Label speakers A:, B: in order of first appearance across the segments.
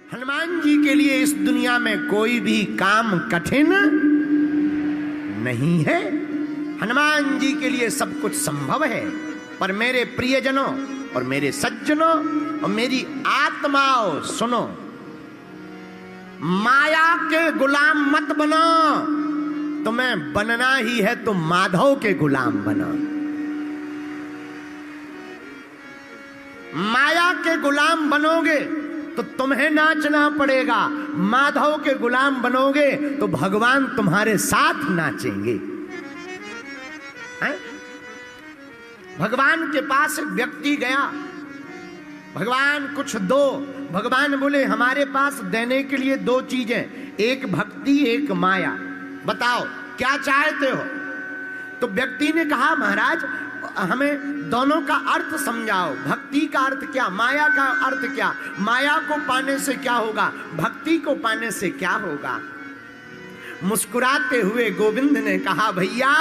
A: हनुमान जी के लिए इस दुनिया में कोई भी काम कठिन नहीं है। हनुमान जी के लिए सब कुछ संभव है। पर मेरे प्रियजनों और मेरे सज्जनों और मेरी आत्माओं, सुनो, माया के गुलाम मत बनो। तुम्हें बनना ही है तो माधव के गुलाम बनो। माया के गुलाम बनोगे तो तुम्हें नाचना पड़ेगा, माधव के गुलाम बनोगे तो भगवान तुम्हारे साथ नाचेंगे। भगवान के पास एक व्यक्ति गया, भगवान कुछ दो। भगवान बोले हमारे पास देने के लिए दो चीजें, एक भक्ति एक माया, बताओ क्या चाहते हो। तो व्यक्ति ने कहा महाराज हमें दोनों का अर्थ समझाओ, भक्ति का अर्थ क्या, माया का अर्थ क्या, माया को पाने से क्या होगा, भक्ति को पाने से क्या होगा। मुस्कुराते हुए गोविंद ने कहा भैया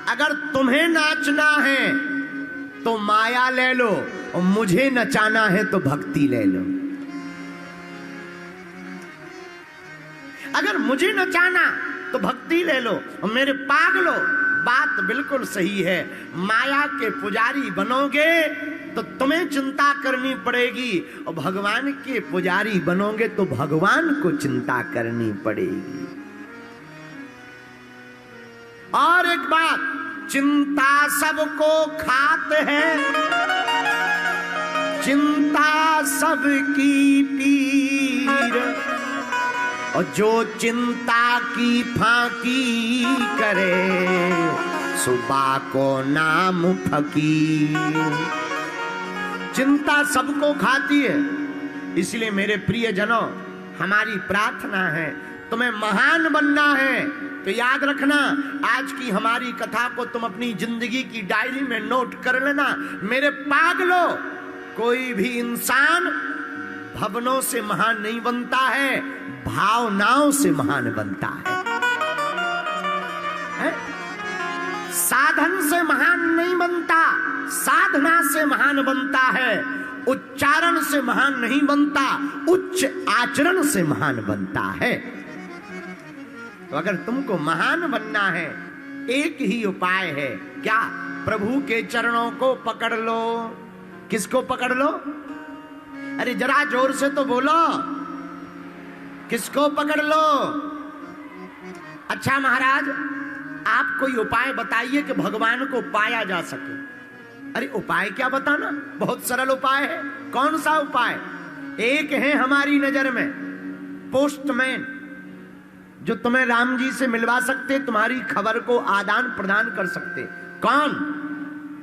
A: अगर तुम्हें नाचना है तो माया ले लो और मुझे नचाना है तो भक्ति ले लो। अगर मुझे नचाना तो भक्ति ले लो और मेरे पागलो, बात बिल्कुल सही है। माया के पुजारी बनोगे तो तुम्हें चिंता करनी पड़ेगी और भगवान के पुजारी बनोगे तो भगवान को चिंता करनी पड़ेगी। और एक बात, चिंता सबको खाते हैं, चिंता सबकी पीर, और जो चिंता की फांकी करे सुबह को नाम फकीर। चिंता सबको खाती है, इसलिए मेरे प्रियजनों हमारी प्रार्थना है, तुम्हें महान बनना है तो याद रखना आज की हमारी कथा को तुम अपनी जिंदगी की डायरी में नोट कर लेना। मेरे पागलों, कोई भी इंसान भवनों से महान नहीं बनता है, भावनाओं से महान बनता है? साधन से महान नहीं बनता, साधना से महान बनता है। उच्चारण से महान नहीं बनता, उच्च आचरण से महान बनता है। तो अगर तुमको महान बनना है एक ही उपाय है, क्या? प्रभु के चरणों को पकड़ लो। किसको पकड़ लो? अरे जरा जोर से तो बोलो, किसको पकड़ लो? अच्छा महाराज आप कोई उपाय बताइए कि भगवान को पाया जा सके। अरे उपाय क्या बताना, बहुत सरल उपाय है। कौन सा उपाय? एक है हमारी नजर में पोस्टमैन, जो तुम्हें राम जी से मिलवा सकते, तुम्हारी खबर को आदान प्रदान कर सकते। कौन?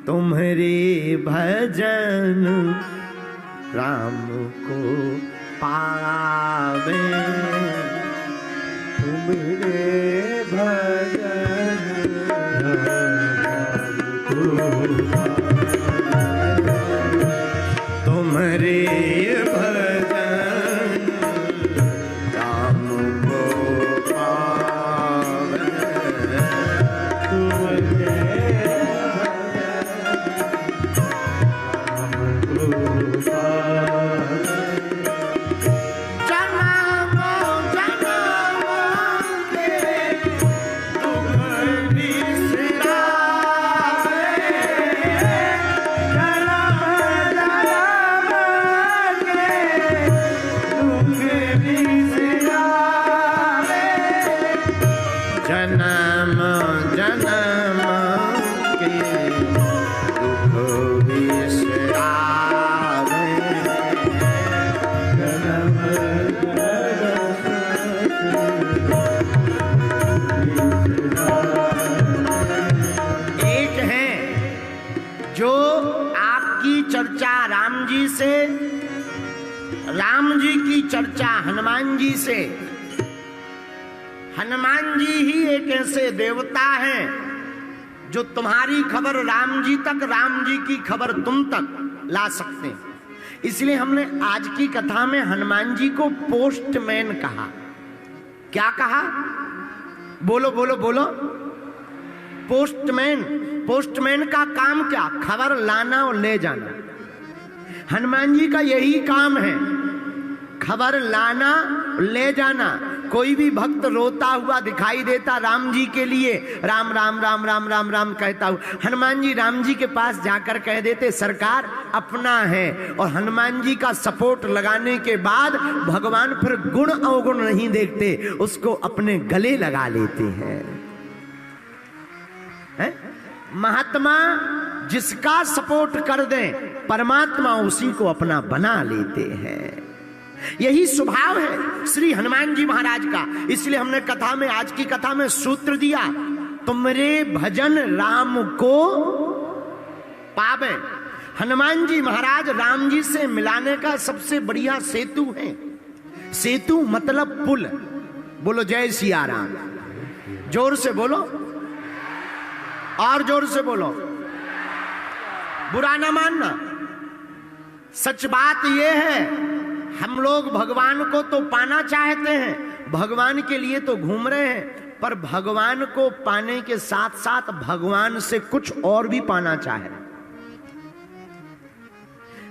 A: तुम्हारे भजन राम को पावे, तुम्हारे भजन राम को पावे, तुम्हारे राम जी की चर्चा हनुमान जी से। हनुमान जी ही एक ऐसे देवता हैं जो तुम्हारी खबर राम जी तक, राम जी की खबर तुम तक ला सकते हैं। इसलिए हमने आज की कथा में हनुमान जी को पोस्टमैन कहा। क्या कहा? बोलो बोलो बोलो। पोस्टमैन। पोस्टमैन का काम क्या? खबर लाना और ले जाना। हनुमान जी का यही काम है। खबर लाना ले जाना। कोई भी भक्त रोता हुआ दिखाई देता राम जी के लिए, राम राम राम राम राम राम कहता हूं, हनुमान जी राम जी के पास जाकर कह देते सरकार अपना है। और हनुमान जी का सपोर्ट लगाने के बाद भगवान फिर गुण अवगुण नहीं देखते, उसको अपने गले लगा लेते हैं। महात्मा जिसका सपोर्ट कर दें परमात्मा उसी को अपना बना लेते हैं। यही स्वभाव है श्री हनुमान जी महाराज का। इसलिए हमने कथा में, आज की कथा में सूत्र दिया, तुमरे भजन राम को पावे। हनुमान जी महाराज राम जी से मिलाने का सबसे बढ़िया सेतु है। सेतु मतलब पुल। बोलो जय सिया राम। जोर से बोलो और जोर से बोलो, बुरा ना मानना। सच बात यह है हम लोग भगवान को तो पाना चाहते हैं, भगवान के लिए तो घूम रहे हैं, पर भगवान को पाने के साथ साथ भगवान से कुछ और भी पाना चाह रहे हैं।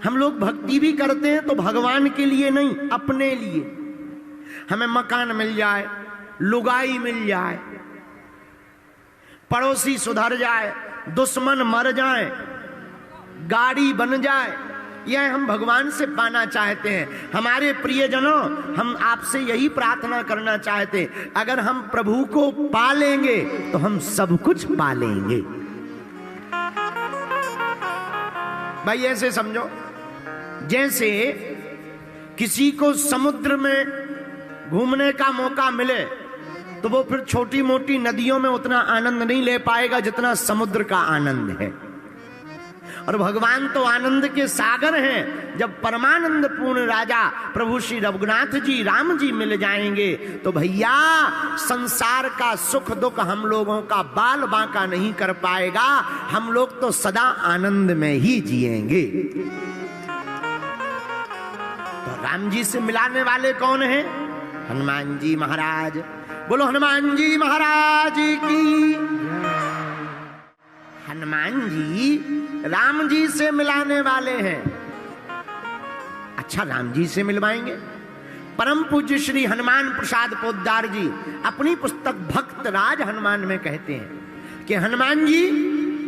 A: हम लोग भक्ति भी करते हैं तो भगवान के लिए नहीं, अपने लिए। हमें मकान मिल जाए, लुगाई मिल जाए, पड़ोसी सुधर जाए, दुश्मन मर जाए, गाड़ी बन जाए, यह हम भगवान से पाना चाहते हैं। हमारे प्रियजनों, हम आपसे यही प्रार्थना करना चाहते हैं, अगर हम प्रभु को पा लेंगे तो हम सब कुछ पा लेंगे। भाई ऐसे समझो, जैसे किसी को समुद्र में घूमने का मौका मिले तो वो फिर छोटी मोटी नदियों में उतना आनंद नहीं ले पाएगा जितना समुद्र का आनंद है। और भगवान तो आनंद के सागर हैं। जब परमानंद पूर्ण राजा प्रभु श्री रघुनाथ जी राम जी मिल जाएंगे तो भैया संसार का सुख दुख हम लोगों का बाल बांका नहीं कर पाएगा, हम लोग तो सदा आनंद में ही जिएंगे। तो राम जी से मिलाने वाले कौन हैं? हनुमान जी महाराज। बोलो हनुमान जी महाराज की। हनुमान जी राम जी से मिलाने वाले हैं। अच्छा, राम जी से मिलवाएंगे? परम पूज्य श्री हनुमान प्रसाद पोद्दार जी अपनी पुस्तक भक्त राज हनुमान में कहते हैं कि हनुमान जी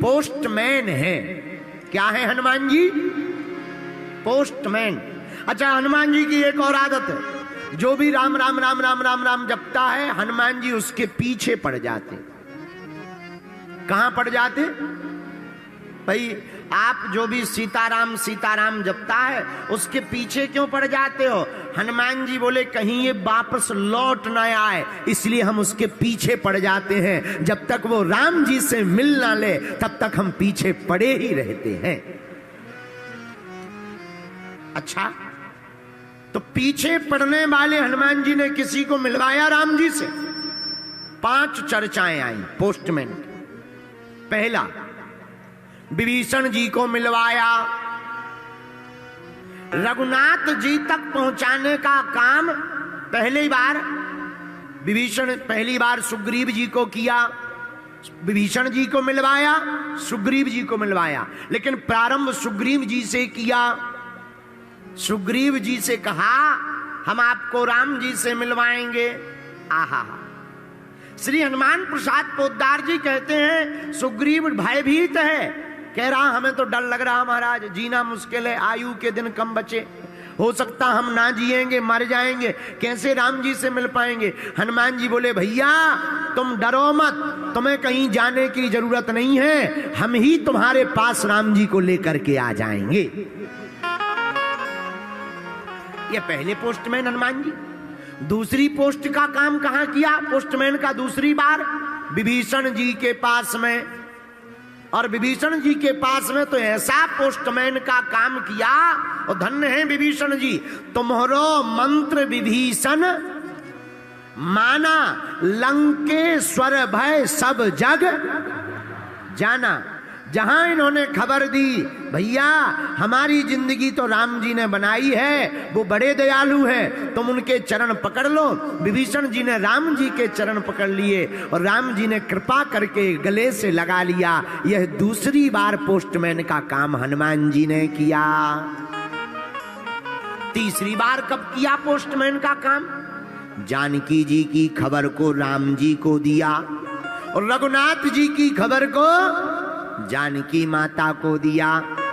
A: पोस्टमैन है। क्या है हनुमान जी? पोस्टमैन। अच्छा, हनुमान जी की एक और आदत है, जो भी राम राम राम राम राम राम जपता है हनुमान जी उसके पीछे पड़ जाते। कहां पड़ जाते भाई? आप जो भी सीताराम सीताराम जपता है उसके पीछे क्यों पड़ जाते हो? हनुमान जी बोले कहीं ये वापस लौट न आए, इसलिए हम उसके पीछे पड़ जाते हैं। जब तक वो राम जी से मिल ना ले तब तक हम पीछे पड़े ही रहते हैं। अच्छा, तो पीछे पड़ने वाले हनुमान जी ने किसी को मिलवाया राम जी से? 5 चर्चाएं आई पोस्टमैन। पहला, विभीषण जी को मिलवाया। रघुनाथ जी तक पहुंचाने का काम पहली बार सुग्रीव जी को किया। विभीषण जी को मिलवाया, सुग्रीव जी को मिलवाया, लेकिन प्रारंभ सुग्रीव जी से किया। सुग्रीव जी से कहा हम आपको राम जी से मिलवाएंगे। आहा, श्री हनुमान प्रसाद पोद्दार जी कहते हैं सुग्रीव भयभीत है, कह रहा हमें तो डर लग रहा महाराज, जीना मुश्किल है, आयु के दिन कम बचे, हो सकता हम ना जिएंगे, मर जाएंगे, कैसे राम जी से मिल पाएंगे? हनुमान जी बोले भैया तुम डरो मत, तुम्हें कहीं जाने की जरूरत नहीं है, हम ही तुम्हारे पास राम जी को लेकर के आ जाएंगे। ये पहले पोस्टमैन हनुमान जी। दूसरी पोस्ट का काम कहां किया पोस्टमैन का? दूसरी बार विभीषण जी के पास में। और विभीषण जी के पास में तो ऐसा पोस्टमैन का काम किया, और धन्य है विभीषण जी, तुम्हारो मंत्र विभीषण माना, लंकेश्वर भय सब जग जाना। जहां इन्होंने खबर दी भैया हमारी जिंदगी तो राम जी ने बनाई है, वो बड़े दयालु हैं, तुम उनके चरण पकड़ लो। विभीषण जी ने राम जी के चरण पकड़ लिए और राम जी ने कृपा करके गले से लगा लिया। यह दूसरी बार पोस्टमैन का काम हनुमान जी ने किया। तीसरी बार कब किया पोस्टमैन का काम? जानकी जी की खबर को राम जी को दिया और रघुनाथ जी की खबर को जानकी माता को दिया।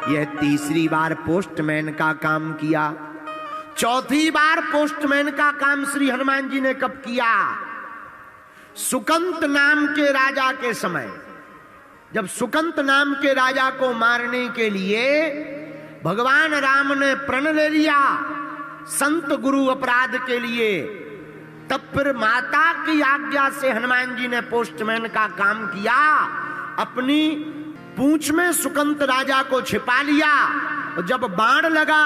A: यह तीसरी बार पोस्टमैन का काम किया। चौथी बार पोस्टमैन का काम श्री हनुमान जी ने कब किया? सुकंत नाम के राजा के समय, जब सुकंत नाम के राजा को मारने के लिए भगवान राम ने प्रण ले लिया संत गुरु अपराध के लिए, तब फिर माता की आज्ञा से हनुमान जी ने पोस्टमैन का काम किया। अपनी पूंछ में सुकंत राजा को छिपा लिया और जब बाण लगा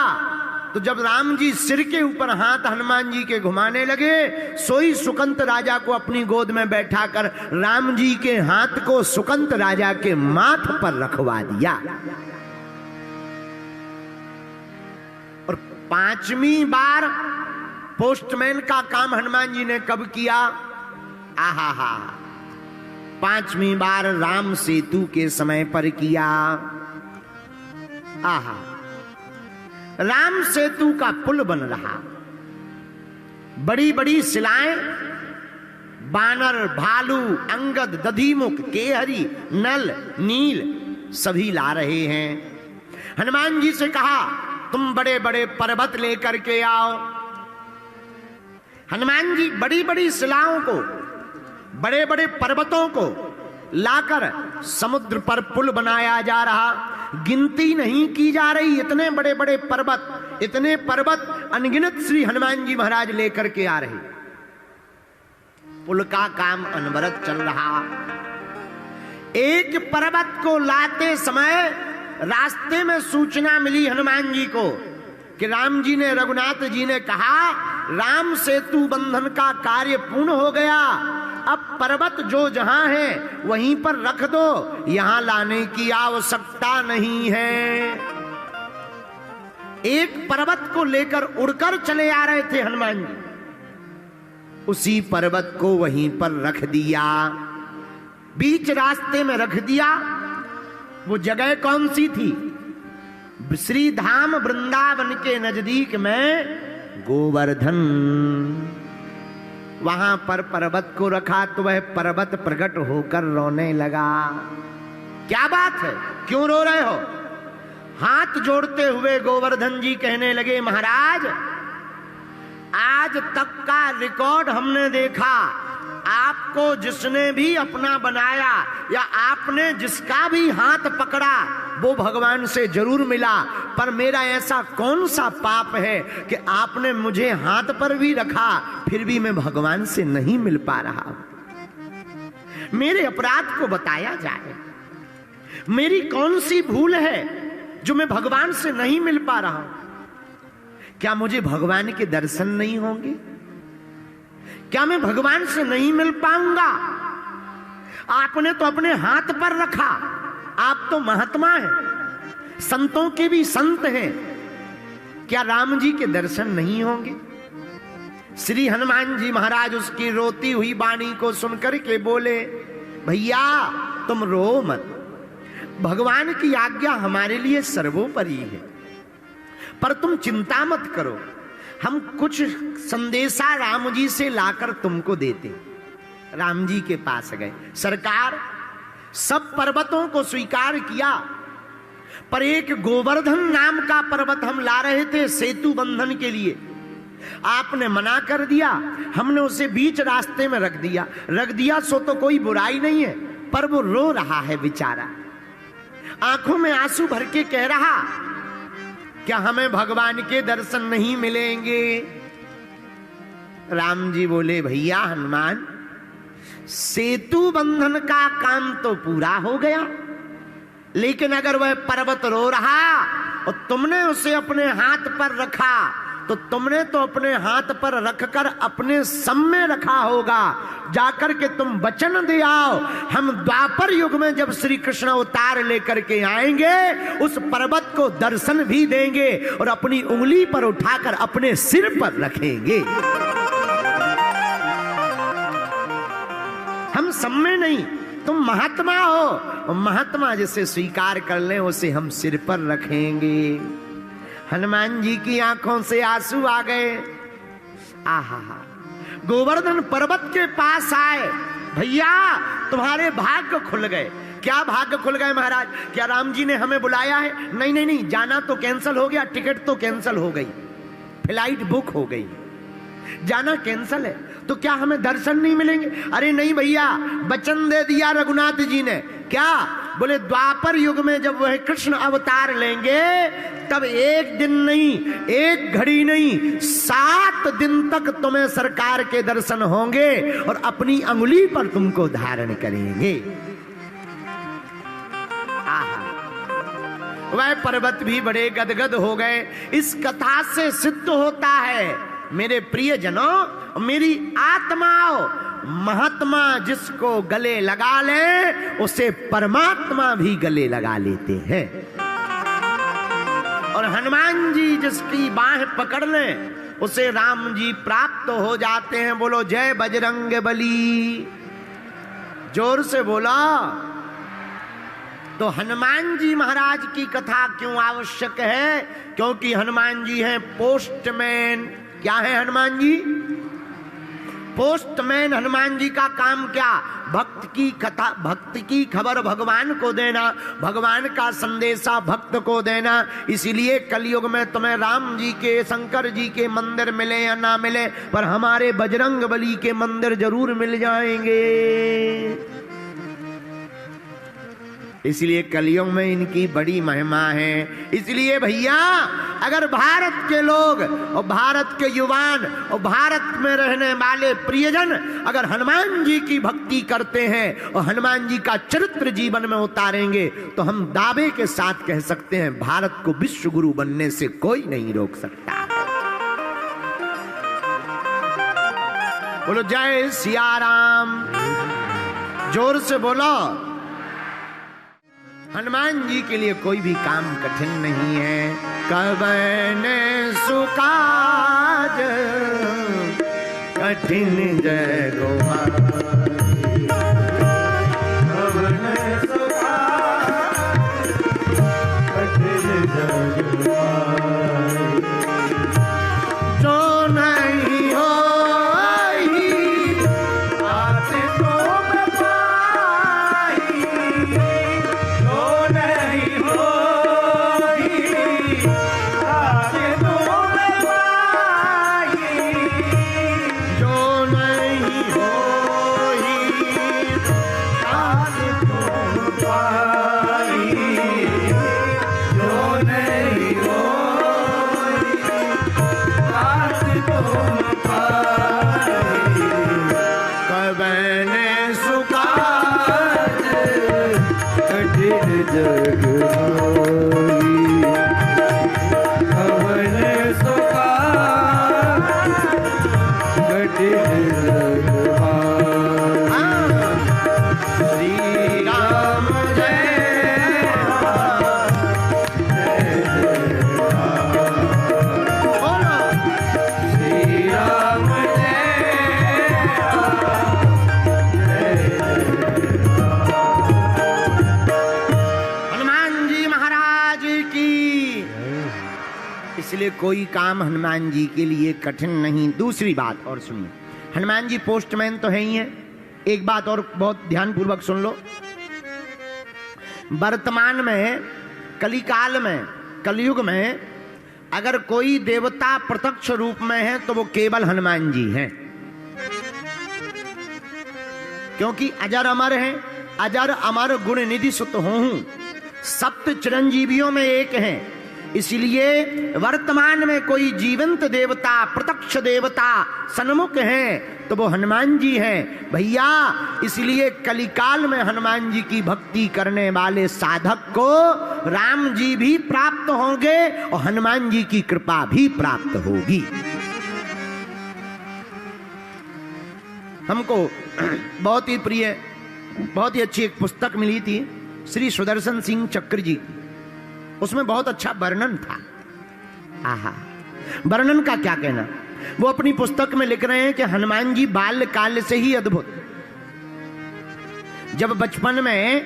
A: तो जब राम जी सिर के ऊपर हाथ हनुमान जी के घुमाने लगे, सोई सुकंत राजा को अपनी गोद में बैठाकर राम जी के हाथ को सुकंत राजा के माथ पर रखवा दिया। और पांचवी बार पोस्टमैन का काम हनुमान जी ने कब किया? आहा, पांचवी बार राम सेतु के समय पर किया। आहा, राम सेतु का पुल बन रहा, बड़ी बड़ी शिलाएं बानर, भालू, अंगद, दधिमुख, केहरी, नल, नील सभी ला रहे हैं। हनुमान जी से कहा तुम बड़े बड़े पर्वत लेकर के आओ। हनुमान जी बड़ी बड़ी शिलाओं को, बड़े बड़े पर्वतों को लाकर समुद्र पर पुल बनाया जा रहा। गिनती नहीं की जा रही, इतने बड़े बड़े पर्वत, इतने पर्वत अनगिनत श्री हनुमान जी महाराज लेकर के आ रहे। पुल का काम अनवरत चल रहा। एक पर्वत को लाते समय रास्ते में सूचना मिली हनुमान जी को कि राम जी ने, रघुनाथ जी ने कहा राम सेतु बंधन का कार्य पूर्ण हो गया, अब पर्वत जो जहां है वहीं पर रख दो, यहां लाने की आवश्यकता नहीं है। एक पर्वत को लेकर उड़कर चले आ रहे थे हनुमान जी, उसी पर्वत को वहीं पर रख दिया, बीच रास्ते में रख दिया। वो जगह कौन सी थी? श्री धाम वृंदावन के नजदीक में गोवर्धन, वहां पर पर्वत को रखा तो वह पर्वत प्रकट होकर रोने लगा। क्या बात है, क्यों रो रहे हो? हाथ जोड़ते हुए गोवर्धन जी कहने लगे महाराज, आज तक का रिकॉर्ड हमने देखा, आपको जिसने भी अपना बनाया या आपने जिसका भी हाथ पकड़ा वो भगवान से जरूर मिला, पर मेरा ऐसा कौन सा पाप है कि आपने मुझे हाथ पर भी रखा फिर भी मैं भगवान से नहीं मिल पा रहा। मेरे अपराध को बताया जाए, मेरी कौन सी भूल है जो मैं भगवान से नहीं मिल पा रहा हूं? क्या मुझे भगवान के दर्शन नहीं होंगे? क्या मैं भगवान से नहीं मिल पाऊंगा? आपने तो अपने हाथ पर रखा, आप तो महात्मा हैं, संतों के भी संत हैं, क्या राम जी के दर्शन नहीं होंगे? श्री हनुमान जी महाराज उसकी रोती हुई वाणी को सुनकर के बोले, भैया तुम रो मत, भगवान की आज्ञा हमारे लिए सर्वोपरि है, पर तुम चिंता मत करो, हम कुछ संदेशा राम जी से लाकर तुमको देते। राम जी के पास गए, सरकार सब पर्वतों को स्वीकार किया, पर एक गोवर्धन नाम का पर्वत हम ला रहे थे सेतु बंधन के लिए, आपने मना कर दिया, हमने उसे बीच रास्ते में रख दिया सो तो कोई बुराई नहीं है, पर वो रो रहा है बेचारा, आंखों में आंसू भर के कह रहा क्या हमें भगवान के दर्शन नहीं मिलेंगे? राम जी बोले, भैया हनुमान, सेतु बंधन का काम तो पूरा हो गया, लेकिन अगर वह पर्वत रो रहा और तुमने उसे अपने हाथ पर रखा तो तुमने तो अपने हाथ पर रखकर अपने सम में रखा होगा, जाकर के तुम वचन दे आओ, हम द्वापर युग में जब श्री कृष्ण अवतार लेकर के आएंगे उस पर्वत को दर्शन भी देंगे और अपनी उंगली पर उठाकर अपने सिर पर रखेंगे। हम सम में नहीं, तुम महात्मा हो, महात्मा जिसे स्वीकार कर ले उसे हम सिर पर रखेंगे। हनुमान जी की आंखों से आंसू आ गए। आहा, गोवर्धन पर्वत के पास आए, भैया तुम्हारे भाग्य खुल गए। क्या भाग्य खुल गए महाराज? क्या राम जी ने हमें बुलाया है? नहीं नहीं नहीं, जाना तो कैंसिल हो गया, टिकट तो कैंसिल हो गई, फ्लाइट बुक हो गई, जाना कैंसिल है, तो क्या हमें दर्शन नहीं मिलेंगे? अरे नहीं भैया, वचन दे दिया रघुनाथ जी ने। क्या बोले? द्वापर युग में जब वह कृष्ण अवतार लेंगे तब एक दिन नहीं, एक घड़ी नहीं, 7 दिन तक तुम्हें सरकार के दर्शन होंगे और अपनी अंगुली पर तुमको धारण करेंगे। वह पर्वत भी बड़े गदगद हो गए। इस कथा से सिद्ध होता है मेरे प्रियजनों, मेरी आत्माओं, महात्मा जिसको गले लगा ले उसे परमात्मा भी गले लगा लेते हैं। और हनुमान जी जिसकी बाह पकड़ ले उसे राम जी प्राप्त हो जाते हैं। बोलो जय बजरंग बली, जोर से बोला। तो हनुमान जी महाराज की कथा क्यों आवश्यक है? क्योंकि हनुमान जी हैं पोस्टमैन। क्या है हनुमान जी? पोस्टमैन। हनुमान जी का काम क्या? भक्त की कथा, भक्त की खबर भगवान को देना, भगवान का संदेशा भक्त को देना। इसीलिए कलयुग में तुम्हें राम जी के, शंकर जी के मंदिर मिले या ना मिले, पर हमारे बजरंग बली के मंदिर जरूर मिल जाएंगे। इसलिए कलयुग में इनकी बड़ी महिमा है। इसलिए भैया, अगर भारत के लोग और भारत के युवान और भारत में रहने वाले प्रियजन अगर हनुमान जी की भक्ति करते हैं और हनुमान जी का चरित्र जीवन में उतारेंगे तो हम दावे के साथ कह सकते हैं भारत को विश्व गुरु बनने से कोई नहीं रोक सकता। बोलो जय सिया राम, जोर से बोलो। हनुमान जी के लिए कोई भी काम कठिन नहीं है। कवन सुकाज कठिन जय गोपाल, कवन सुकाज कठिन जय गोपाल, जो नहीं हो कोई काम हनुमान जी के लिए कठिन नहीं। दूसरी बात और सुनिए, हनुमान जी पोस्टमैन तो है ही है। एक बात और बहुत ध्यानपूर्वक सुन लो। वर्तमान में, कलिकाल में, कलयुग में अगर कोई देवता प्रत्यक्ष रूप में है तो वो केवल हनुमान जी हैं, क्योंकि अजर अमर है। अजर अमर गुण निधि सुत हूं, सप्त चिरंजीवियों में एक हैं। इसलिए वर्तमान में कोई जीवंत देवता, प्रत्यक्ष देवता सन्मुख हैं तो वो हनुमान जी हैं भैया। इसलिए कलिकाल में हनुमान जी की भक्ति करने वाले साधक को राम जी भी प्राप्त होंगे और हनुमान जी की कृपा भी प्राप्त होगी। हमको बहुत ही प्रिय, बहुत ही अच्छी एक पुस्तक मिली थी श्री सुदर्शन सिंह चक्र जी, उसमें बहुत अच्छा वर्णन था। आहा, वर्णन का क्या कहना। वो अपनी पुस्तक में लिख रहे हैं कि हनुमान जी बाल्यकाल से ही अद्भुत, जब बचपन में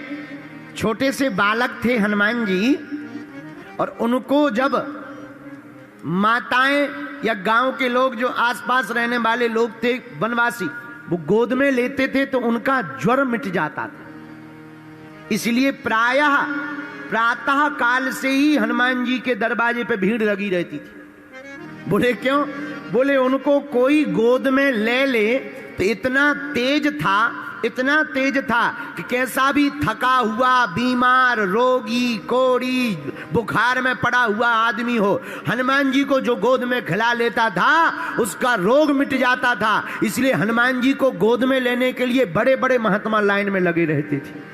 A: छोटे से बालक थे हनुमान जी, और उनको जब माताएं या गांव के लोग जो आसपास रहने वाले लोग थे वनवासी, वो गोद में लेते थे तो उनका ज्वर मिट जाता था। इसलिए प्रायः प्रातः काल से ही हनुमान जी के दरवाजे पे भीड़ लगी रहती थी। बोले क्यों? बोले उनको कोई गोद में ले ले तो इतना तेज था कि कैसा भी थका हुआ, बीमार, रोगी, कोड़ी, बुखार में पड़ा हुआ आदमी हो, हनुमान जी को जो गोद में खिला लेता था उसका रोग मिट जाता था। इसलिए हनुमान जी को गोद में लेने के लिए बड़े बड़े महात्मा लाइन में लगे रहते थे।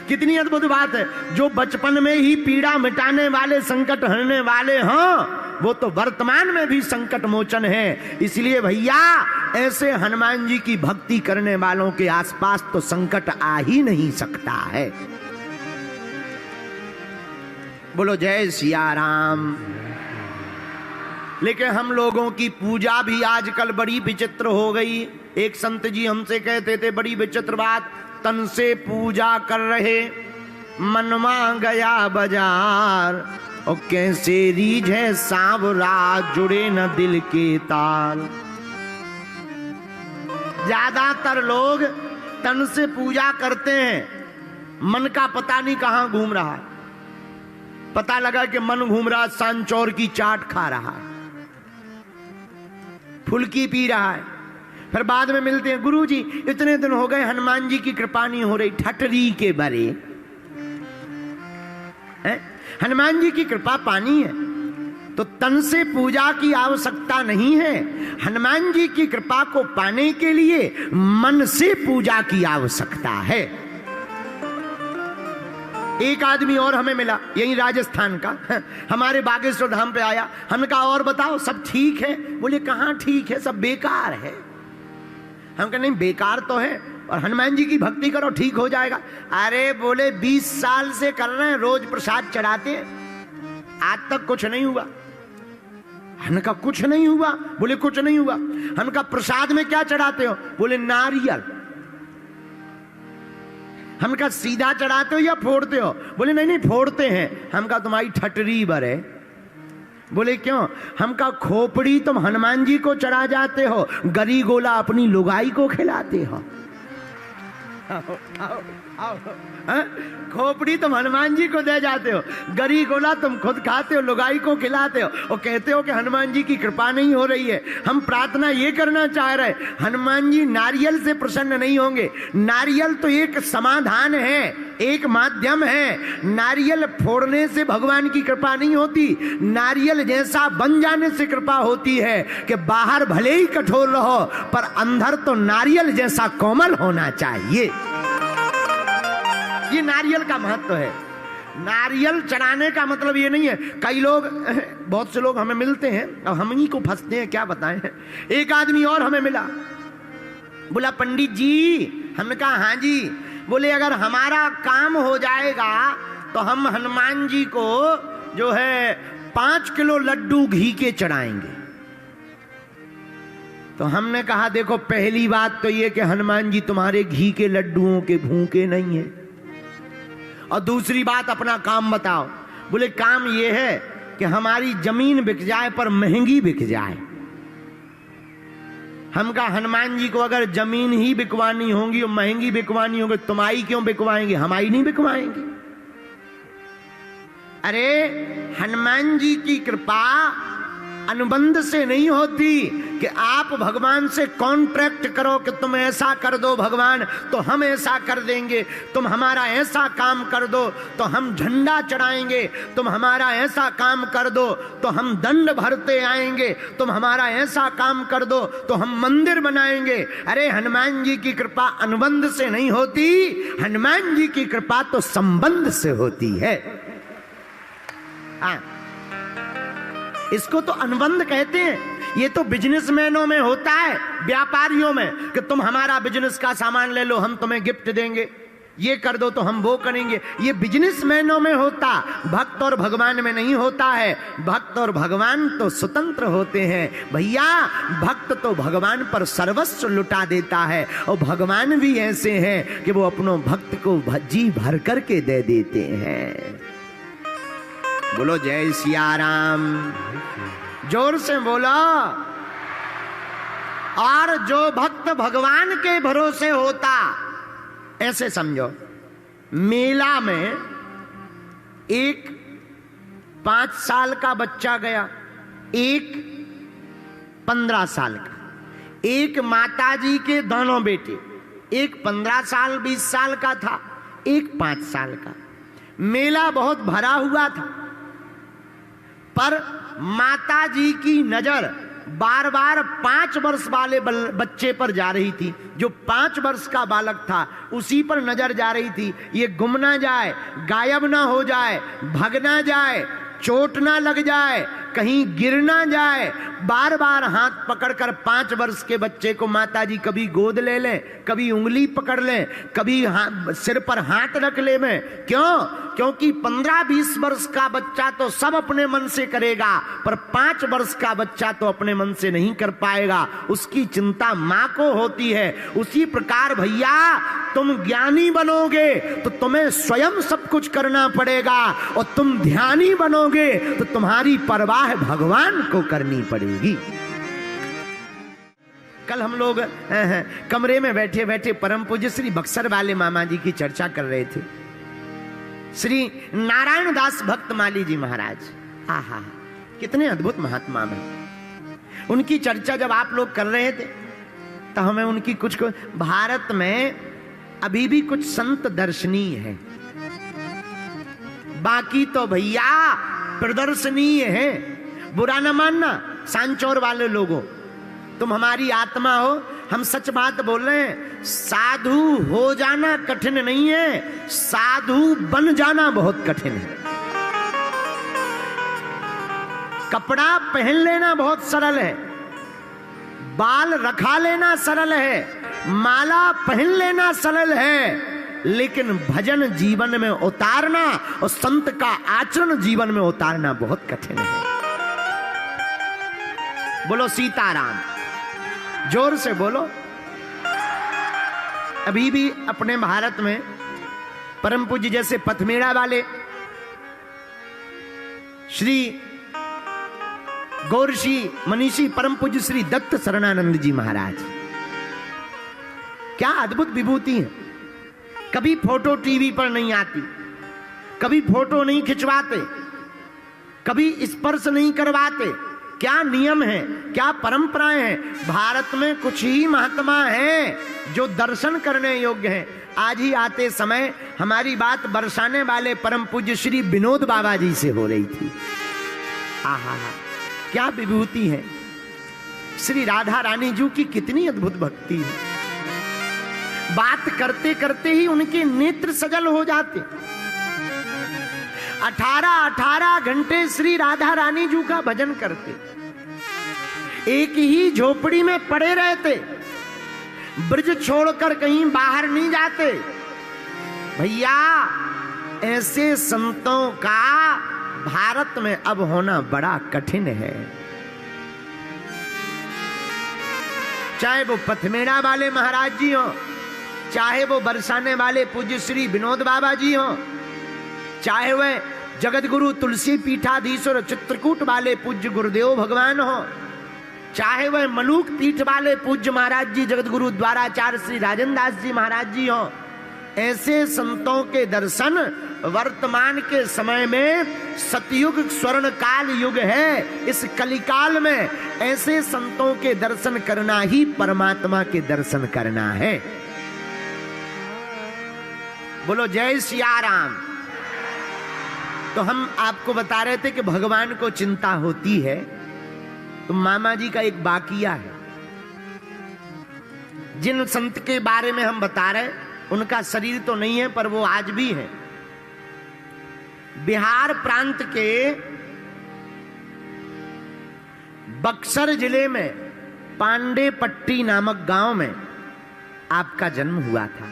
A: कितनी अद्भुत बात है। जो बचपन में ही पीड़ा मिटाने वाले, संकट हरने वाले हों, वो तो वर्तमान में भी संकट मोचन है। इसलिए भैया ऐसे हनुमान जी की भक्ति करने वालों के आसपास तो संकट आ ही नहीं सकता है। बोलो जय सिया राम। लेकिन हम लोगों की पूजा भी आजकल बड़ी विचित्र हो गई। एक संत जी हमसे कहते थे बड़ी विचित्र बात, तन से पूजा कर रहे, मनवा गया बाजार, और कैसे रीझे सांवरा, जुड़े न दिल के ताल। ज्यादातर लोग तन से पूजा करते हैं, मन का पता नहीं कहां घूम रहा है। पता लगा कि मन घूम रहा सांचौर की चाट खा रहा है, फुल्की पी रहा है। फिर बाद में मिलते हैं, गुरुजी इतने दिन हो गए हनुमान जी की कृपा नहीं हो रही। ठटरी के बरे हनुमान जी की कृपा पानी है तो तन से पूजा की आवश्यकता नहीं है। हनुमान जी की कृपा को पाने के लिए मन से पूजा की आवश्यकता है। एक आदमी और हमें मिला, यही राजस्थान का, हमारे बागेश्वर धाम पे आया। हमने कहा और बताओ सब ठीक है? बोले कहां ठीक है, सब बेकार है। हम कहा नहीं बेकार तो है, और हनुमान जी की भक्ति करो ठीक हो जाएगा। अरे बोले 20 साल से कर रहे हैं, रोज प्रसाद चढ़ाते हैं, आज तक कुछ नहीं हुआ। हमने कहा कुछ नहीं हुआ? बोले कुछ नहीं हुआ। हमने कहा प्रसाद में क्या चढ़ाते हो? बोले नारियल। हम कहा सीधा चढ़ाते हो या फोड़ते हो? बोले नहीं नहीं फोड़ते हैं। हम कहा तुम्हारी ठटरी बरे। बोले क्यों? हम कहा खोपड़ी तुम हनुमान जी को चढ़ा जाते हो, गरी गोला अपनी लुगाई को खिलाते हो। खोपड़ी तुम हनुमान जी को दे जाते हो, गरी गोला तुम खुद खाते हो, लुगाई को खिलाते हो, और कहते हो कि हनुमान जी की कृपा नहीं हो रही है। हम प्रार्थना ये करना चाह रहे, हनुमान जी नारियल से प्रसन्न नहीं होंगे। नारियल तो एक समाधान है, एक माध्यम है। नारियल फोड़ने से भगवान की कृपा नहीं होती, नारियल जैसा बन जाने से कृपा होती है कि बाहर भले ही कठोर रहो पर अंदर तो नारियल जैसा कोमल होना चाहिए। ये नारियल का महत्व है। नारियल चढ़ाने का मतलब ये नहीं है। कई लोग, बहुत से लोग हमें मिलते हैं और हम ही को फंसते हैं, क्या बताएं। एक आदमी और हमें मिला, बोला पंडित जी। हमने कहा हाँ जी। बोले अगर हमारा काम हो जाएगा तो हम हनुमान जी को जो है 5 किलो लड्डू घी के चढ़ाएंगे। तो हमने कहा देखो पहली बात तो ये कि हनुमान जी तुम्हारे घी के लड्डुओं के भूखे नहीं है, और दूसरी बात अपना काम बताओ। बोले काम ये है कि हमारी जमीन बिक जाए पर महंगी बिक जाए। हम कहा हनुमान जी को अगर जमीन ही बिकवानी होगी और महंगी बिकवानी होगी, तुम्हारी क्यों बिकवाएंगे, हमारी नहीं बिकवाएंगे। अरे हनुमान जी की कृपा अनुबंध से नहीं होती कि आप भगवान से कॉन्ट्रैक्ट करो कि तुम ऐसा कर दो भगवान तो हम ऐसा कर देंगे, तुम हमारा ऐसा काम कर दो तो हम झंडा चढ़ाएंगे, तुम हमारा ऐसा काम कर दो तो हम दंड भरते आएंगे, तुम हमारा ऐसा काम कर दो तो हम मंदिर बनाएंगे। अरे हनुमान जी की कृपा अनुबंध से नहीं होती, हनुमान जी की कृपा तो संबंध से होती है। हाँ, इसको तो अनुबंध कहते हैं। ये तो बिजनेसमैनों में होता है, व्यापारियों में, कि तुम हमारा बिजनेस का सामान ले लो हम तुम्हें गिफ्ट देंगे, ये कर दो तो हम वो करेंगे। ये बिजनेसमैनों में होता, भक्त और भगवान में नहीं होता है। भक्त और भगवान तो स्वतंत्र होते हैं भैया। भक्त तो भगवान पर सर्वस्व लुटा देता है, और भगवान भी ऐसे हैं कि वो अपनों भक्त को जी भर करके दे देते हैं। बोलो जय सिया राम, जोर से बोलो। और जो भक्त भगवान के भरोसे होता, ऐसे समझो, मेला में एक 5 साल का बच्चा गया, एक 15 साल का, एक माताजी के दोनों बेटे, एक 15 साल 20 साल का था, एक 5 साल का। मेला बहुत भरा हुआ था, पर माताजी की नजर बार बार 5 वर्ष वाले बच्चे पर जा रही थी। जो 5 वर्ष का बालक था उसी पर नजर जा रही थी, ये गुम ना जाए, गायब ना हो जाए, भग ना जाए, चोट ना लग जाए, कहीं गिर ना जाए। बार बार हाथ पकड़कर 5 वर्ष के बच्चे को माताजी कभी गोद ले लें, कभी उंगली पकड़ लें, कभी सिर पर हाथ रख ले में। क्यों? क्योंकि 15-20 वर्ष का बच्चा तो सब अपने मन से करेगा, पर 5 वर्ष का बच्चा तो अपने मन से नहीं कर पाएगा, उसकी चिंता माँ को होती है। उसी प्रकार भैया, तुम ज्ञानी बनोगे तो तुम्हें स्वयं सब कुछ करना पड़ेगा, और तुम ध्यानी बनोगे तो तुम्हारी परवाह भगवान को करनी पड़ेगी। कल हम लोग कमरे में बैठे बैठे परम पूज्य श्री बक्सर वाले मामा जी की चर्चा कर रहे थे। श्री नारायण दास भक्त माली जी महाराज, आहा कितने अद्भुत महात्मा हैं। उनकी चर्चा जब आप लोग कर रहे थे तो हमें उनकी कुछ भारत में अभी भी कुछ संत दर्शनीय है, बाकी तो भैया प्रदर्शनीय है। बुरा न मानना सांचौर वाले लोगों, तुम हमारी आत्मा हो, हम सच बात बोल रहे हैं। साधु हो जाना कठिन नहीं है, साधु बन जाना बहुत कठिन है। कपड़ा पहन लेना बहुत सरल है, बाल रखा लेना सरल है, माला पहन लेना सरल है, लेकिन भजन जीवन में उतारना और संत का आचरण जीवन में उतारना बहुत कठिन है। बोलो सीताराम, जोर से बोलो। अभी भी अपने भारत में परम पूज्य जैसे पथमेड़ा वाले श्री गौरशी मनीषी परम पूज्य श्री दत्त शरणानंद जी महाराज, क्या अद्भुत विभूति है। कभी फोटो टीवी पर नहीं आती, कभी फोटो नहीं खिंचवाते, कभी स्पर्श नहीं करवाते। क्या नियम है, क्या परंपराएं हैं। भारत में कुछ ही महात्मा हैं जो दर्शन करने योग्य हैं। आज ही आते समय हमारी बात बरसाने वाले परम पूज्य श्री विनोद बाबा जी से हो रही थी। आहा, क्या विभूति है। श्री राधा रानी जी की कितनी अद्भुत भक्ति है। बात करते करते ही उनके नेत्र सजल हो जाते। 18 घंटे श्री राधा रानी जी का भजन करते, एक ही झोपड़ी में पड़े रहते, ब्रज छोड़कर कहीं बाहर नहीं जाते। भैया, ऐसे संतों का भारत में अब होना बड़ा कठिन है। चाहे वो पथमेड़ा वाले महाराज जी हो, चाहे वो बरसाने वाले पूज्य श्री विनोद बाबा जी हो, चाहे वह जगत गुरु तुलसी पीठाधीश्वर चित्रकूट वाले पूज्य गुरुदेव भगवान हो, चाहे वह मलूक पीठ वाले पूज्य महाराज जी जगत गुरु द्वाराचार्य श्री राजेंद्र दास जी महाराज जी हो। ऐसे संतों के दर्शन वर्तमान के समय में सतयुग स्वर्ण काल युग है। इस कलिकाल में ऐसे संतों के दर्शन करना ही परमात्मा के दर्शन करना है। बोलो जय सिया राम। तो हम आपको बता रहे थे कि भगवान को चिंता होती है, तो मामा जी का एक वाकिया है। जिन संत के बारे में हम बता रहे, उनका शरीर तो नहीं है पर वो आज भी है। बिहार प्रांत के बक्सर जिले में पांडेपट्टी नामक गांव में आपका जन्म हुआ था।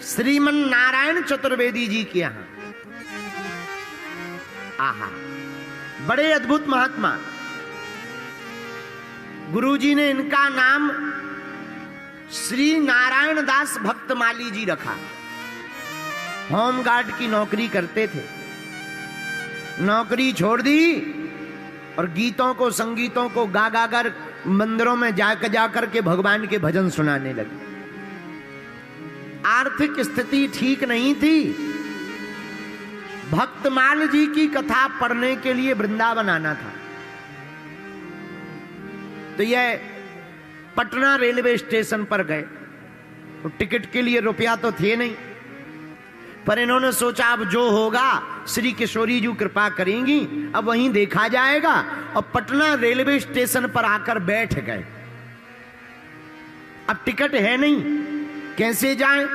A: श्रीमन नारायण चतुर्वेदी जी के यहां। आहा, बड़े अद्भुत महात्मा। गुरुजी ने इनका नाम श्री नारायण दास भक्त माली जी रखा। होमगार्ड की नौकरी करते थे। नौकरी छोड़ दी और गीतों को संगीतों को गा गा कर मंदिरों में जाकर के भगवान के भजन सुनाने लगे। आर्थिक स्थिति ठीक नहीं थी। भक्तमाल जी की कथा पढ़ने के लिए वृंदावन आना था, तो यह पटना रेलवे स्टेशन पर गए। तो टिकट के लिए रुपया तो थे नहीं, पर इन्होंने सोचा अब जो होगा श्री किशोरी जी कृपा करेंगी, अब वहीं देखा जाएगा। और पटना रेलवे स्टेशन पर आकर बैठ गए। अब टिकट है नहीं, कैसे जाएं?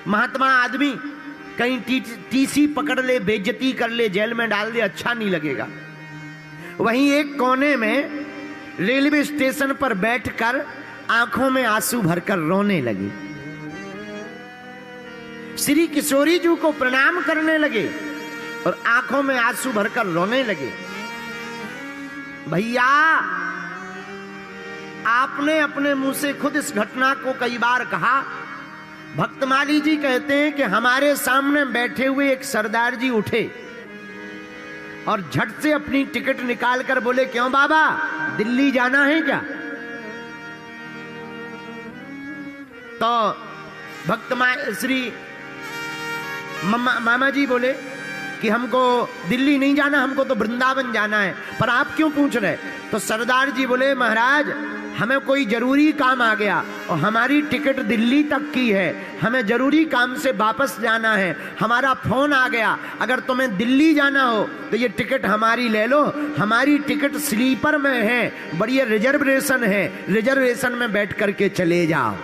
A: महात्मा आदमी कहीं टीसी पकड़ ले, बेइज्जती कर ले, जेल में डाल दे, अच्छा नहीं लगेगा। वहीं एक कोने में रेलवे स्टेशन पर बैठकर आंखों में आंसू भरकर रोने लगी। श्री किशोरी जी को प्रणाम करने लगे और आंखों में आंसू भरकर रोने लगे। भैया, आपने अपने मुंह से खुद इस घटना को कई बार कहा। भक्तमाली जी कहते हैं कि हमारे सामने बैठे हुए एक सरदार जी उठे और झट से अपनी टिकट निकालकर बोले, क्यों बाबा, दिल्ली जाना है क्या? तो श्री मामा जी बोले कि हमको दिल्ली नहीं जाना, हमको तो वृंदावन जाना है, पर आप क्यों पूछ रहे? तो सरदार जी बोले, महाराज, हमें कोई जरूरी काम आ गया और हमारी टिकट दिल्ली तक की है, हमें जरूरी काम से वापस जाना है, हमारा फोन आ गया, अगर तुम्हें दिल्ली जाना हो तो ये टिकट हमारी ले लो, हमारी टिकट स्लीपर में है, बढ़िया रिजर्वेशन है, रिजर्वेशन में बैठ करके चले जाओ।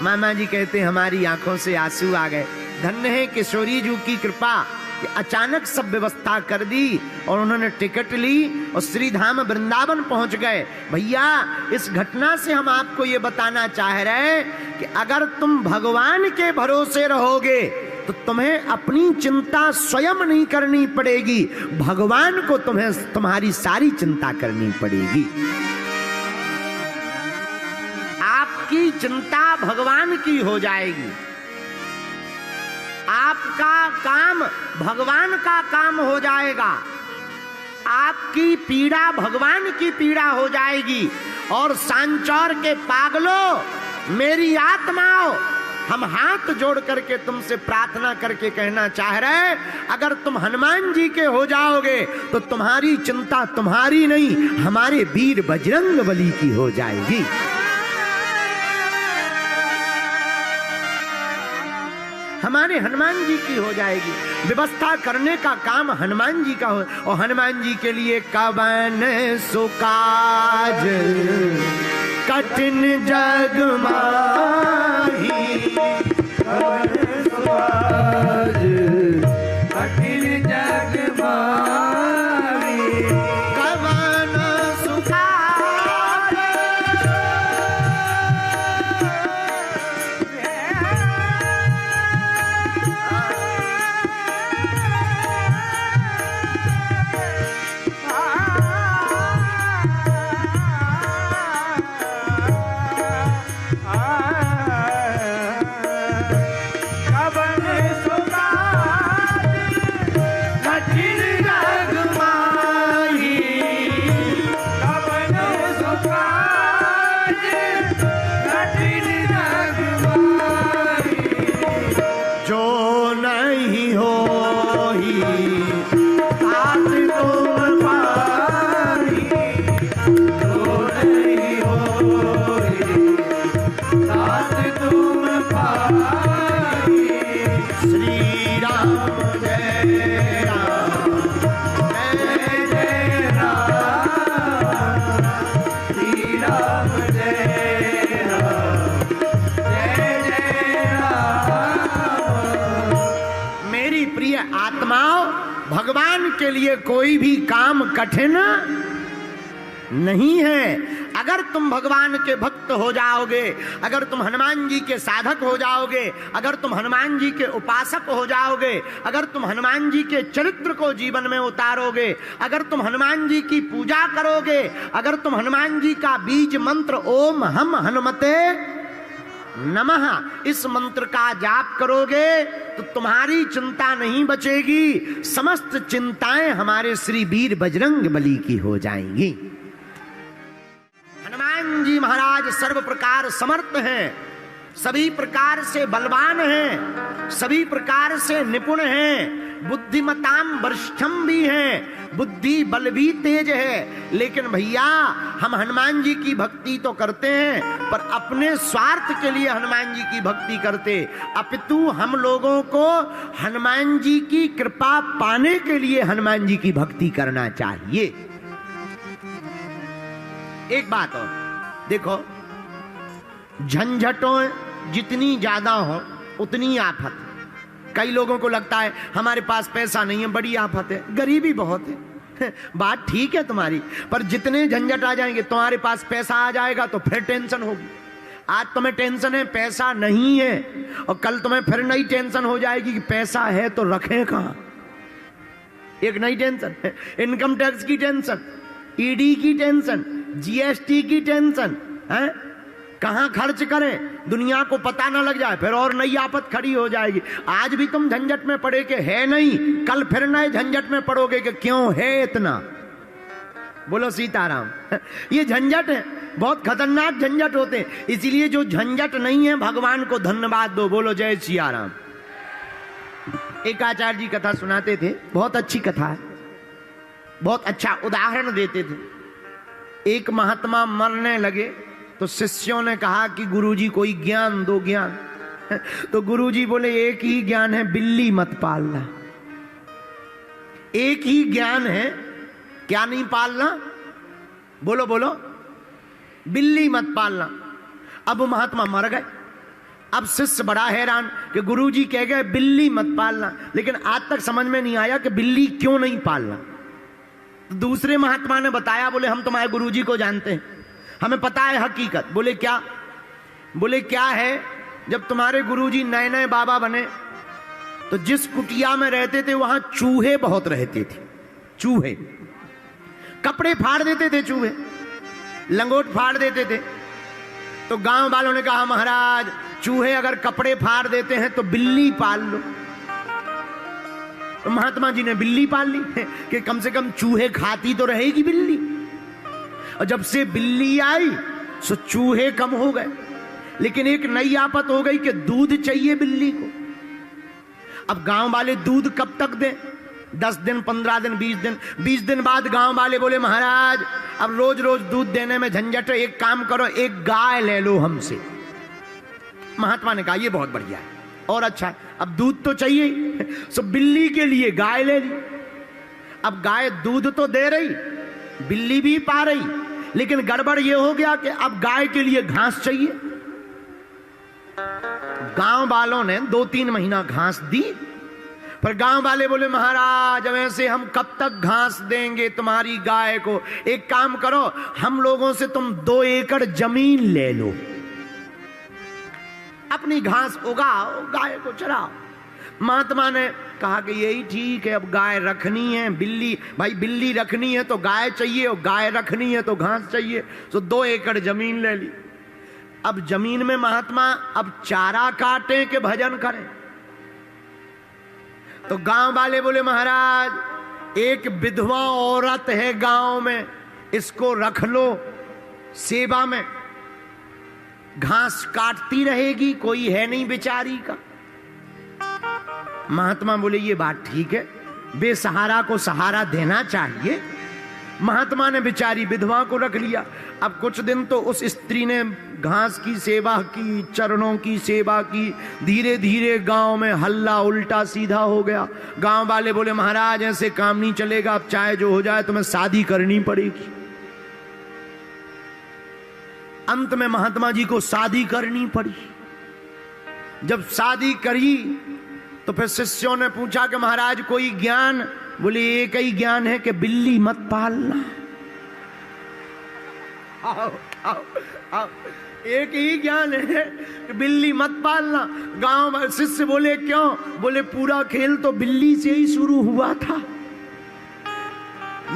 A: मामा जी कहते हमारी आंखों से आंसू आ गए। धन्य है किशोरी जी की कृपा कि अचानक सब व्यवस्था कर दी और उन्होंने टिकट ली और श्री धाम वृंदावन पहुंच गए। भैया, इस घटना से हम आपको ये बताना चाह रहे हैं कि अगर तुम भगवान के भरोसे रहोगे तो तुम्हें अपनी चिंता स्वयं नहीं करनी पड़ेगी, भगवान को तुम्हें तुम्हारी सारी चिंता करनी पड़ेगी। आपकी चिंता भगवान की हो जाएगी, आपका काम भगवान का काम हो जाएगा, आपकी पीड़ा भगवान की पीड़ा हो जाएगी। और सांचौर के पागलों, मेरी आत्माओं, हम हाथ जोड़ करके तुमसे प्रार्थना करके कहना चाह रहे, अगर तुम हनुमान जी के हो जाओगे तो तुम्हारी चिंता तुम्हारी नहीं, हमारे वीर बजरंगबली की हो जाएगी। हमारे हनुमान जी की हो जाएगी। व्यवस्था करने का काम हनुमान जी का हो, और हनुमान जी के लिए कवन सुकाज कठिन जग माही, कवन सुकाज कठिन जग माही, कवन सुकाज भगवान के लिए कोई भी काम कठिन नहीं है। अगर तुम भगवान के भक्त हो जाओगे, अगर तुम हनुमान जी के साधक हो जाओगे, अगर तुम हनुमान जी के उपासक हो जाओगे, अगर तुम हनुमान जी के चरित्र को जीवन में उतारोगे, अगर तुम हनुमान जी की पूजा करोगे, अगर तुम हनुमान जी का बीज मंत्र ओम हम हनुमते नमः इस मंत्र का जाप करोगे तो तुम्हारी चिंता नहीं बचेगी, समस्त चिंताएं हमारे श्री वीर बजरंग बली की हो जाएंगी। हनुमान जी महाराज सर्व प्रकार समर्थ हैं, सभी प्रकार से बलवान हैं, सभी प्रकार से निपुण हैं, बुद्धिमताम वरिष्ठम भी हैं, बुद्धि बल भी तेज है। लेकिन भैया हम हनुमान जी की भक्ति तो करते हैं पर अपने स्वार्थ के लिए हनुमान जी की भक्ति करते, अपितु हम लोगों को हनुमान जी की कृपा पाने के लिए हनुमान जी की भक्ति करना चाहिए। एक बात और देखो, झंझटों जितनी ज्यादा हो उतनी आफत। कई लोगों को लगता है हमारे पास पैसा नहीं है, बड़ी आफत है, गरीबी बहुत है। बात ठीक है तुम्हारी, पर जितने झंझट आ जाएंगे, तुम्हारे पास पैसा आ जाएगा तो फिर टेंशन होगी। आज तुम्हें टेंशन है पैसा नहीं है, और कल तुम्हें फिर नई टेंशन हो जाएगी कि पैसा है तो रखें कहां। एक नई टेंशन, इनकम टैक्स की टेंशन, ईडी की टेंशन, जीएसटी की टेंशन है, कहां खर्च करें, दुनिया को पता ना लग जाए, फिर और नई आफत खड़ी हो जाएगी। आज भी तुम झंझट में पड़े कि है नहीं, कल फिर नए झंझट में पड़ोगे कि क्यों है इतना। बोलो सीताराम। ये झंझट है, बहुत खतरनाक झंझट होते हैं, इसीलिए जो झंझट नहीं है भगवान को धन्यवाद दो। बोलो जय सिया राम। एक आचार्य जी कथा सुनाते थे, बहुत अच्छी कथा है, बहुत अच्छा उदाहरण देते थे। एक महात्मा मरने लगे तो शिष्यों ने कहा कि गुरुजी कोई ज्ञान दो, ज्ञान। तो गुरुजी बोले एक ही ज्ञान है, बिल्ली मत पालना। एक ही ज्ञान है, क्या नहीं पालना? बोलो बोलो, बिल्ली मत पालना। अब महात्मा मर गए। अब शिष्य बड़ा हैरान कि गुरुजी कह गए बिल्ली मत पालना, लेकिन आज तक समझ में नहीं आया कि बिल्ली क्यों नहीं पालना। दूसरे महात्मा ने बताया, बोले हम तुम्हारे गुरुजी को जानते हैं, हमें पता है हकीकत। बोले क्या? बोले क्या है, जब तुम्हारे गुरुजी नए नए बाबा बने तो जिस कुटिया में रहते थे वहां चूहे बहुत रहते थे। चूहे कपड़े फाड़ देते थे, चूहे लंगोट फाड़ देते थे। तो गांव वालों ने कहा महाराज चूहे अगर कपड़े फाड़ देते हैं तो बिल्ली पाल लो। तो महात्मा जी ने बिल्ली पाल ली कि कम से कम चूहे खाती तो रहेगी बिल्ली। और जब से बिल्ली आई सो चूहे कम हो गए, लेकिन एक नई आफत हो गई कि दूध चाहिए बिल्ली को। अब गांव वाले दूध कब तक दें? 10 दिन, 15 दिन, 20 दिन। 20 दिन बाद गांव वाले बोले महाराज अब रोज रोज दूध देने में झंझट है, एक काम करो एक गाय ले लो हमसे। महात्मा ने कहा ये बहुत बढ़िया है और अच्छा है, अब दूध तो चाहिए, सो बिल्ली के लिए गाय ले ली। अब गाय दूध तो दे रही, बिल्ली भी पा रही, लेकिन गड़बड़ ये हो गया कि अब गाय के लिए घास चाहिए। गांव वालों ने 2-3 महीना घास दी, पर गांव वाले बोले महाराज वैसे हम कब तक घास देंगे तुम्हारी गाय को, एक काम करो हम लोगों से तुम 2 एकड़ जमीन ले लो, अपनी घास उगाओ, गाय को चराओ। महात्मा ने कहा कि यही ठीक है, अब गाय रखनी है, बिल्ली भाई बिल्ली रखनी है तो गाय चाहिए, और गाय रखनी है तो घास चाहिए, तो 2 एकड़ जमीन ले ली। अब जमीन में महात्मा अब चारा काटे के भजन करें। तो गांव वाले बोले महाराज एक विधवा औरत है गांव में, इसको रख लो सेवा में, घास काटती रहेगी, कोई है नहीं बेचारी का। महात्मा बोले ये बात ठीक है, बेसहारा को सहारा देना चाहिए। महात्मा ने बेचारी विधवा को रख लिया। अब कुछ दिन तो उस स्त्री ने घास की सेवा की, चरणों की सेवा की, धीरे धीरे गांव में हल्ला उल्टा सीधा हो गया। गांव वाले बोले महाराज ऐसे काम नहीं चलेगा, अब चाहे जो हो जाए तुम्हें शादी करनी पड़ेगी। अंत में महात्मा जी को शादी करनी पड़ी। जब शादी करी तो फिर शिष्यों ने पूछा कि महाराज कोई ज्ञान? बोले एक ही ज्ञान है कि बिल्ली मत पालना। आओ, आओ, आओ, एक ही ज्ञान है कि बिल्ली मत पालना। गांव शिष्य बोले क्यों? बोले पूरा खेल तो बिल्ली से ही शुरू हुआ था।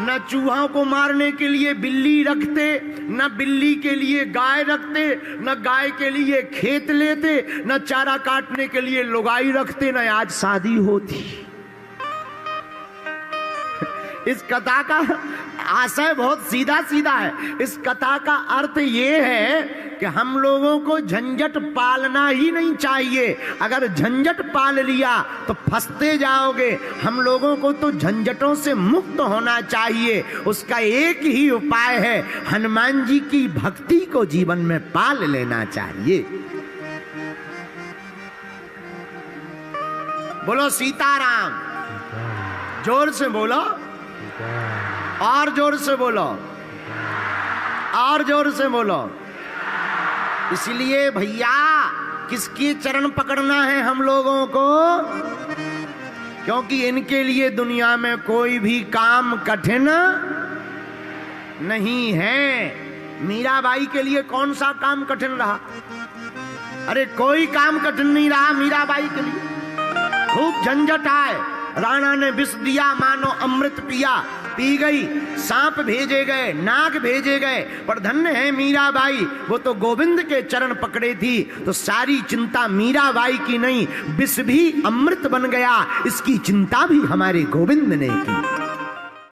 A: न चूहों को मारने के लिए बिल्ली रखते, न बिल्ली के लिए गाय रखते, न गाय के लिए खेत लेते, न चारा काटने के लिए लुगाई रखते, न आज शादी होती। इस कथा का आशय बहुत सीधा सीधा है। इस कथा का अर्थ ये है कि हम लोगों को झंझट पालना ही नहीं चाहिए। अगर झंझट पाल लिया तो फंसते जाओगे। हम लोगों को तो झंझटों से मुक्त होना चाहिए। उसका एक ही उपाय है, हनुमान जी की भक्ति को जीवन में पाल लेना चाहिए। बोलो सीताराम, जोर से बोलो, और जोर से बोलो, और जोर से बोलो। इसलिए भैया किसके चरण पकड़ना है हम लोगों को? क्योंकि इनके लिए दुनिया में कोई भी काम कठिन नहीं है। मीराबाई के लिए कौन सा काम कठिन रहा? अरे कोई काम कठिन नहीं रहा मीराबाई के लिए। खूब झंझट आए, राणा ने विष दिया, मानो अमृत पिया, पी गई, सांप भेजे गए, नाग भेजे गए, पर धन्य है मीराबाई, वो तो गोविंद के चरण पकड़े थी। तो सारी चिंता मीराबाई की नहीं, विष भी अमृत बन गया, इसकी चिंता भी हमारे गोविंद ने की।